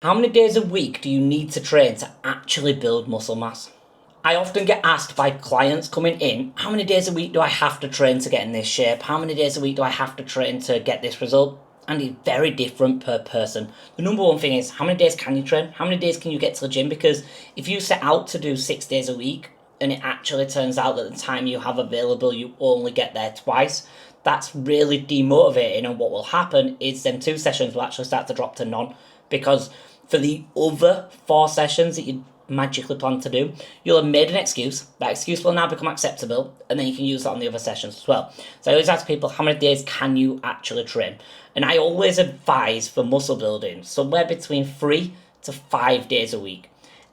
How many days a week do you need to train to actually build muscle mass? I often get asked by clients coming in, how many days a week do I have to train to get in this shape? How many days a week do I have to train to get this result? And it's very different per person. The number one thing is, how many days can you train? How many days can you get to the gym? Because if you set out to do 6 days a week, and it actually turns out that the time you have available, you only get there twice, that's really demotivating. And what will happen is them 2 sessions will actually start to drop to none, because for the other 4 sessions that you magically plan to do, you'll have made an excuse. That excuse will now become acceptable, and then you can use that on the other sessions as well. So I always ask people, how many days can you actually train? And I always advise for muscle building somewhere between 3 to 5 days a week.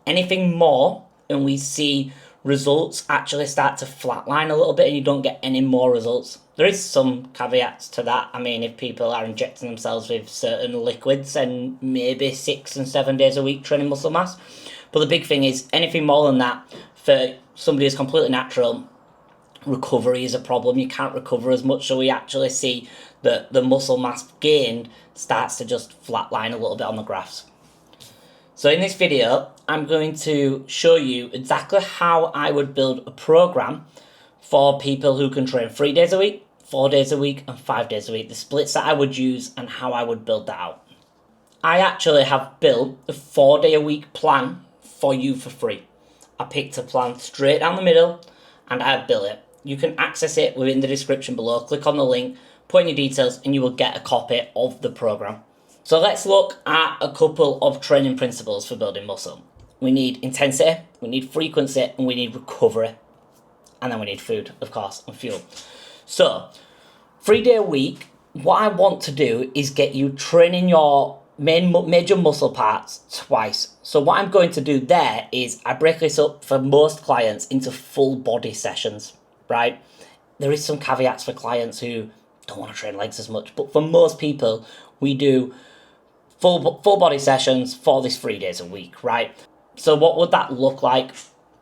Anything more, and we see results actually start to flatline a little bit and you don't get any more results. There is some caveats to that. I mean, if people are injecting themselves with certain liquids, and maybe 6 and 7 days a week training muscle mass. But the big thing is, anything more than that, for somebody who's completely natural, recovery is a problem. You can't recover as much, so we actually see that the muscle mass gained starts to just flatline a little bit on the graphs. So in this video, I'm going to show you exactly how I would build a program for people who can train 3 days a week, 4 days a week, and 5 days a week. The splits that I would use and how I would build that out. I actually have built a 4-day-a-week plan for you for free. I picked a plan straight down the middle and I have built it. You can access it within the description below. Click on the link, put in your details, and you will get a copy of the program. So let's look at a couple of training principles for building muscle. We need intensity, we need frequency, and we need recovery. And then we need food, of course, and fuel. So, 3-day a week, what I want to do is get you training your major muscle parts twice. So what I'm going to do there is I break this up for most clients into full body sessions, right? There is some caveats for clients who don't want to train legs as much, but for most people, we do full body sessions for this 3 days a week, right? So what would that look like?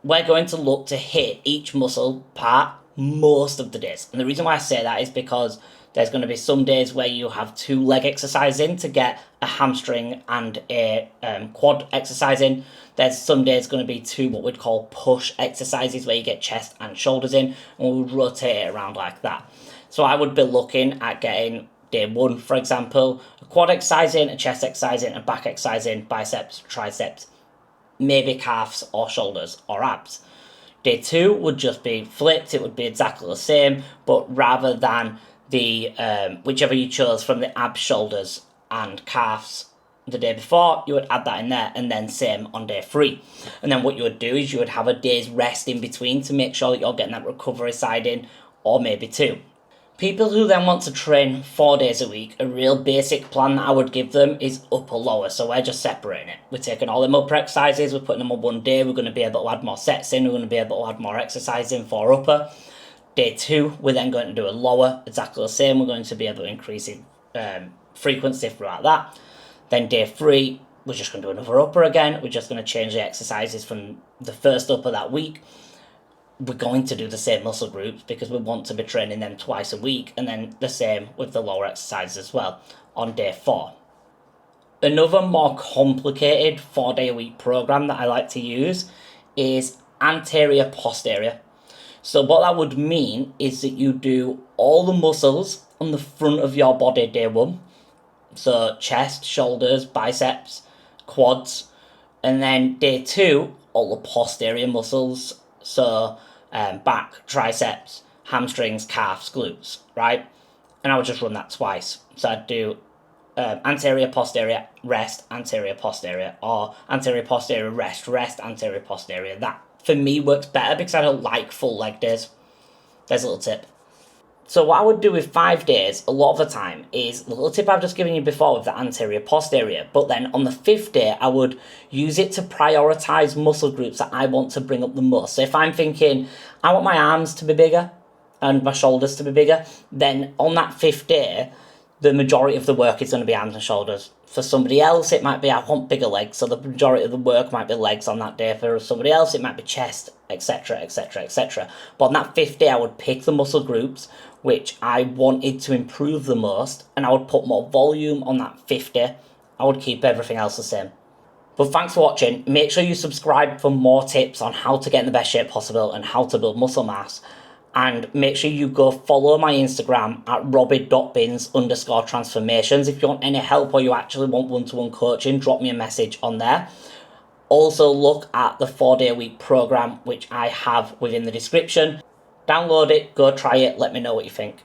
We're going to look to hit each muscle part most of the days. And the reason why I say that is because there's going to be some days where you have 2 leg exercises in to get a hamstring and a quad exercise in. There's some days going to be 2 what we'd call push exercises where you get chest and shoulders in, and we'll rotate it around like that. So I would be looking at getting day 1, for example, a quad exercise in, a chest exercise in, a back exercise in, biceps, triceps, maybe calves or shoulders or abs. Day 2 would just be flipped. It would be exactly the same, but rather than the whichever you chose from the abs, shoulders and calves the day before, you would add that in there, and then same on day 3. And then what you would do is you would have a day's rest in between to make sure that you're getting that recovery side in, or maybe 2. People who then want to train 4 days a week, a real basic plan that I would give them is upper lower. So we're just separating it. We're taking all them upper exercises, we're putting them on one day, we're going to be able to add more sets in, we're going to be able to add more exercise in for upper. Day 2, we're then going to do a lower, exactly the same. We're going to be able to increase in frequency throughout that. Then day 3, we're just going to do another upper again. We're just going to change the exercises from the first upper that week. We're going to do the same muscle groups because we want to be training them twice a week, and then the same with the lower exercises as well on day 4. Another more complicated 4-day-a-week program that I like to use is anterior posterior. So what that would mean is that you do all the muscles on the front of your body day 1. So chest, shoulders, biceps, quads. And then day 2, all the posterior muscles. So back, triceps, hamstrings, calves, glutes, right? And I would just run that twice. So I'd do anterior, posterior, rest, anterior, posterior, or anterior, posterior, rest, rest, anterior, posterior. That, for me, works better because I don't like full leg days. There's a little tip. So what I would do with 5 days, a lot of the time, is the little tip I've just given you before with the anterior, posterior. But then on the 5th day, I would use it to prioritize muscle groups that I want to bring up the most. So if I'm thinking, I want my arms to be bigger and my shoulders to be bigger, then on that 5th day, the majority of the work is going to be arms and shoulders. For somebody else, it might be, I want bigger legs, so the majority of the work might be legs on that day. For somebody else, it might be chest, etc, etc, etc. But on that 5th day, I would pick the muscle groups which I wanted to improve the most, and I would put more volume on that 5th day. I would keep everything else the same. But thanks for watching. Make sure you subscribe for more tips on how to get in the best shape possible and how to build muscle mass. And make sure you go follow my Instagram at robbie.bins_transformations. If you want any help or you actually want one-to-one coaching, drop me a message on there. Also look at the 4-day-a-week program, which I have within the description. Download it, go try it, let me know what you think.